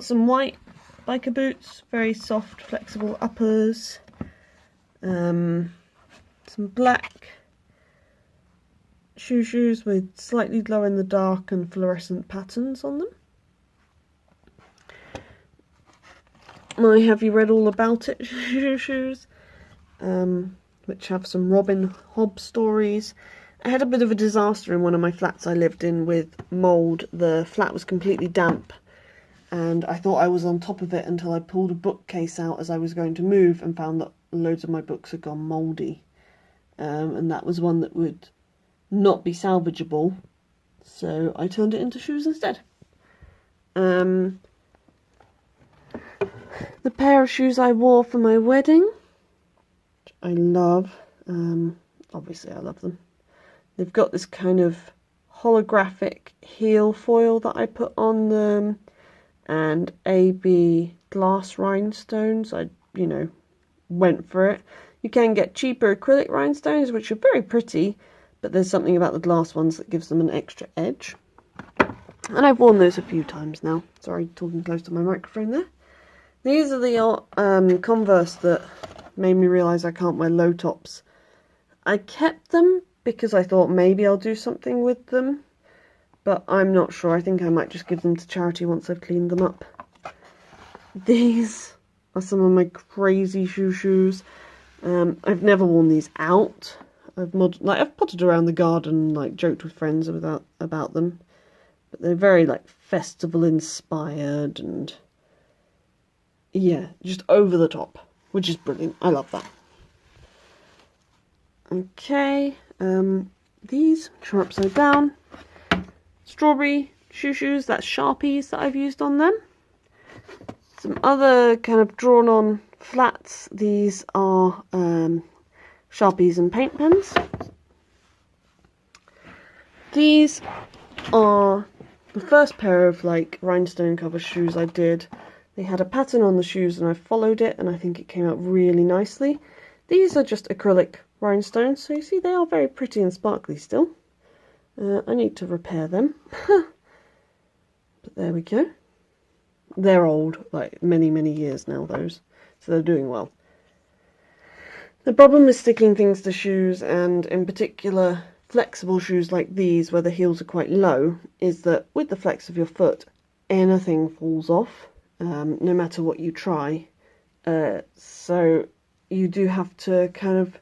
some white biker boots, very soft, flexible uppers. Some black shoes with slightly glow in the dark and fluorescent patterns on them. My Have You Read All About It shoes, which have some Robin Hobb stories. I had a bit of a disaster in one of my flats I lived in with mould. The flat was completely damp and I thought I was on top of it until I pulled a bookcase out as I was going to move and found that loads of my books had gone mouldy. And that was one that would not be salvageable, so I turned it into shoes instead. The pair of shoes I wore for my wedding, which I love, obviously I love them. They've got this kind of holographic heel foil that I put on them, and AB glass rhinestones. I, went for it. You can get cheaper acrylic rhinestones, which are very pretty, but there's something about the glass ones that gives them an extra edge. And I've worn those a few times now. Sorry, talking close to my microphone there. These are the Converse that made me realise I can't wear low tops. I kept them because I thought maybe I'll do something with them, but I'm not sure. I think I might just give them to charity once I've cleaned them up. These are some of my crazy shoes. I've never worn these out. I've potted around the garden, joked with friends about them, but they're very festival inspired and yeah, just over the top, which is brilliant. I love that. Okay, these, which are upside down, strawberry shoes. That's Sharpies that I've used on them. Some other kind of drawn on flats. These are Sharpies and paint pens. These are the first pair of rhinestone cover shoes I did. They had a pattern on the shoes and I followed it and I think it came out really nicely. These are just acrylic rhinestones, so you see they are very pretty and sparkly still. I need to repair them. But there we go. They're old, many years now, those. So they're doing well. The problem with sticking things to shoes, and in particular flexible shoes like these where the heels are quite low, is that with the flex of your foot, anything falls off, no matter what you try. So you do have to kind of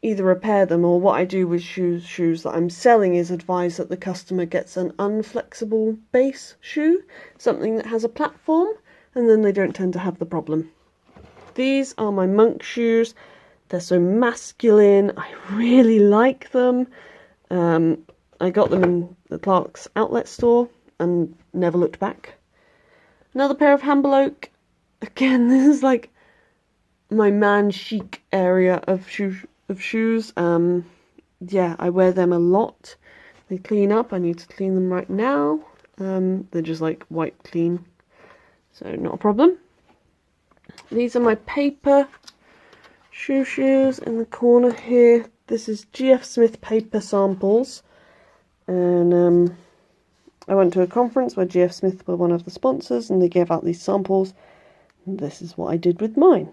either repair them, or what I do with shoes that I'm selling is advise that the customer gets an unflexible base shoe, something that has a platform, and then they don't tend to have the problem. These are my monk shoes. They're so masculine. I really like them. I got them in the Clarks outlet store and never looked back. Another pair of Hamble Oak. Again, this is my man chic area of shoes. Yeah, I wear them a lot. They clean up. I need to clean them right now. They're just white clean, so not a problem. These are my paper shoes in the corner here. This is GF Smith paper samples, and I went to a conference where GF Smith were one of the sponsors and they gave out these samples, and this is what I did with mine.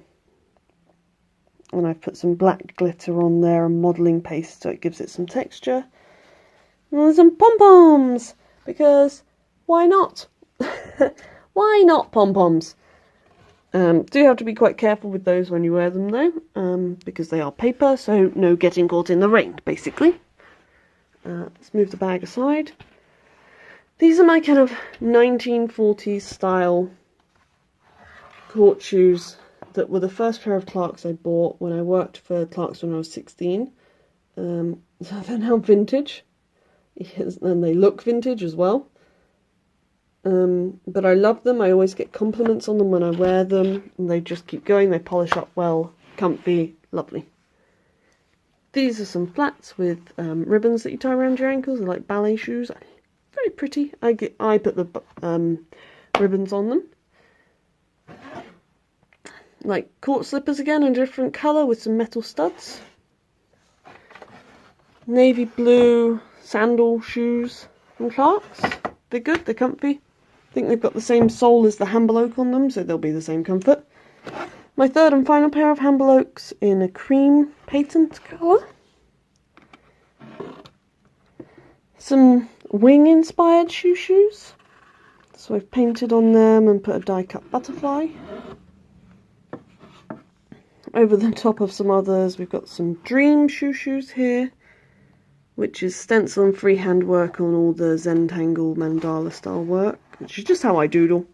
And I've put some black glitter on there and modelling paste so it gives it some texture. And there's some pom-poms, because why not? Why not pom-poms? Do have to be quite careful with those when you wear them though, because they are paper, so no getting caught in the rain, basically. Let's move the bag aside. These are my kind of 1940s style court shoes that were the first pair of Clarks I bought when I worked for Clarks when I was 16. So they're now vintage, and they look vintage as well. But I love them. I always get compliments on them when I wear them, and they just keep going. They polish up well, comfy, lovely. These are some flats with ribbons that you tie around your ankles. They're like ballet shoes. Very pretty. I put the ribbons on them. Like court slippers again in a different colour with some metal studs. Navy blue sandal shoes from Clarks. They're good, they're comfy. think they've got the same sole as the Hamble Oak on them, so they'll be the same comfort. My third and final pair of Hamble Oaks in a cream patent colour. Some wing-inspired shoes. So I've painted on them and put a die-cut butterfly. Over the top of some others, we've got some Dream shoes here, which is stencil and freehand work on all the Zentangle mandala style work, which is just how I doodle.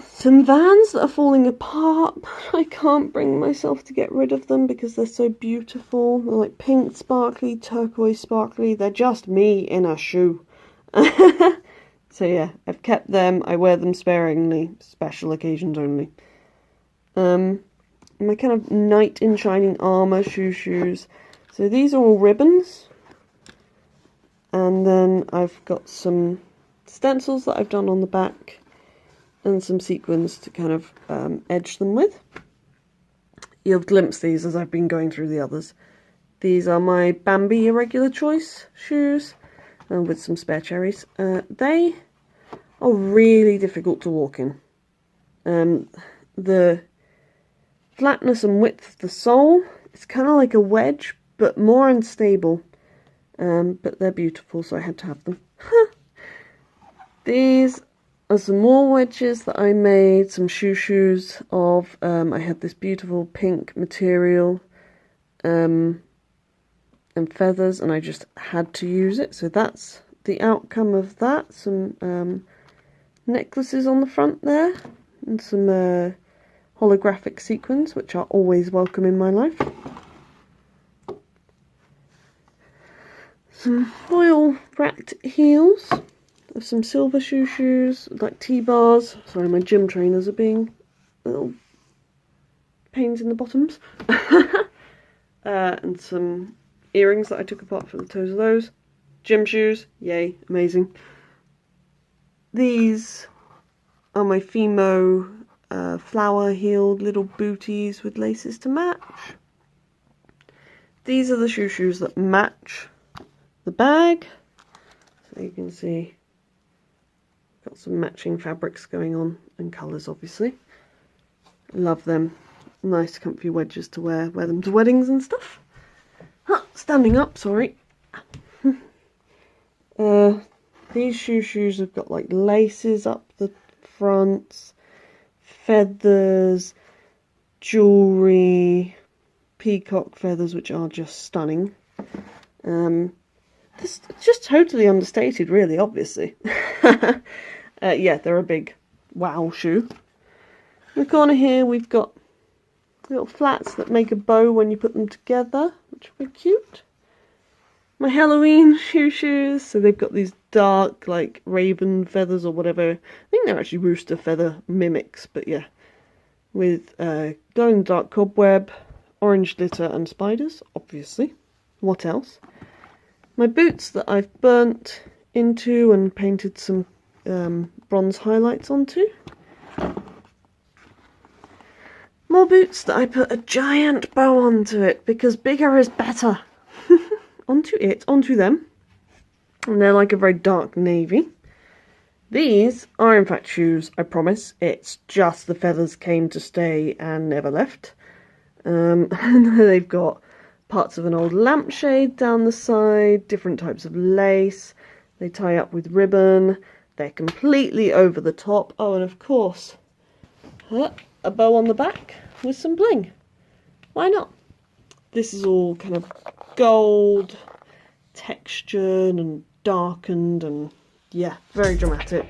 Some Vans that are falling apart. I can't bring myself to get rid of them because they're so beautiful. They're like pink sparkly, turquoise sparkly. They're just me in a shoe. So yeah, I've kept them. I wear them sparingly, special occasions only. My kind of knight in shining armour shoes. So these are all ribbons. And then I've got some stencils that I've done on the back. And some sequins to kind of edge them with. You'll glimpse these as I've been going through the others. These are my Bambi Irregular Choice shoes, with some spare cherries. They are really difficult to walk in. The flatness and width of the sole, it's kind of like a wedge, but more unstable. But they're beautiful, so I had to have them. These are some more wedges that I made, some shoes of. I had this beautiful pink material and feathers, and I just had to use it. So that's the outcome of that. Some necklaces on the front there, and some holographic sequins, which are always welcome in my life. Some foil wrapped heels. There's some silver shoes, like T-bars. Sorry, my gym trainers are being little pains in the bottoms. And some earrings that I took apart for the toes of those. Gym shoes, yay, amazing. These are my Fimo flower-heeled little booties with laces to match. These are the shoes that match the bag. So you can see got some matching fabrics going on and colours, obviously. Love them. Nice comfy wedges to wear them to weddings and stuff. Standing up, sorry. These shoes have got like laces up the fronts, feathers, jewellery, peacock feathers, which are just stunning. This is just totally understated, really, obviously. Yeah, they're a big wow shoe. In the corner here, we've got little flats that make a bow when you put them together, which are very cute. My Halloween shoes, so they've got these dark, like, raven feathers or whatever. I think they're actually rooster feather mimics, but yeah. With glowing dark cobweb, orange glitter and spiders, obviously. What else? My boots that I've burnt into and painted some bronze highlights onto. More boots that I put a giant bow onto it, because bigger is better. Onto them. And they're like a very dark navy. These are in fact shoes, I promise. It's just the feathers came to stay and never left. And they've got parts of an old lampshade down the side, different types of lace. They tie up with ribbon. They're completely over the top. Oh, and of course, a bow on the back with some bling. Why not? This is all kind of gold, textured and darkened, and yeah, very dramatic.